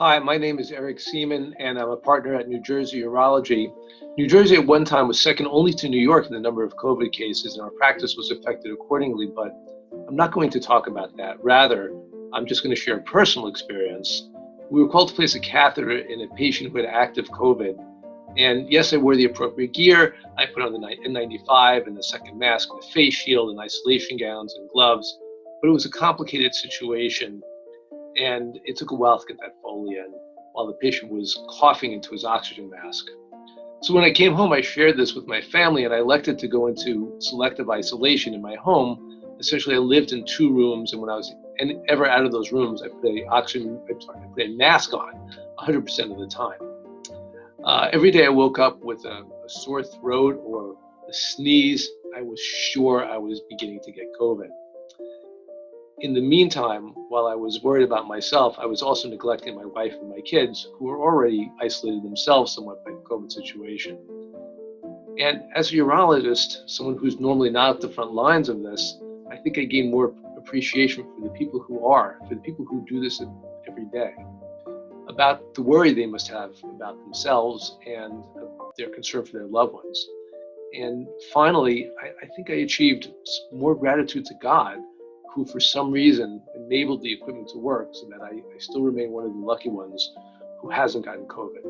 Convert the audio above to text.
Hi, my name is Seaman, and I'm a partner at Jersey Urology. New Jersey at one time was second only to New York in the number of COVID cases, and our practice was affected accordingly, but I'm not going to talk about that. Rather, I'm just going to share a personal experience. We were called to place a catheter in a patient who had active COVID. And yes, I wore the appropriate gear. I put on the N95 and the second mask and the face shield and isolation gowns and gloves, but it was a complicated situation. And it took a while to get that Foley in while the patient was coughing into his oxygen mask. So when I came home, I shared this with my family, and I elected to go into selective isolation in my home. Essentially, I lived in two rooms, and when I was ever out of those rooms, I put a mask on 100% of the time. Every day I woke up with a sore throat or a sneeze. I was sure I was beginning to get COVID. In the meantime, while I was worried about myself, I was also neglecting my wife and my kids, who were already isolated themselves somewhat by the COVID situation. And as a urologist, someone who's normally not at the front lines of this, I think I gained more appreciation for the people who are, for the people who do this every day, about the worry they must have about themselves and their concern for their loved ones. And finally, I think I achieved more gratitude to God, who for some reason enabled the equipment to work so that I still remain one of the lucky ones who hasn't gotten COVID.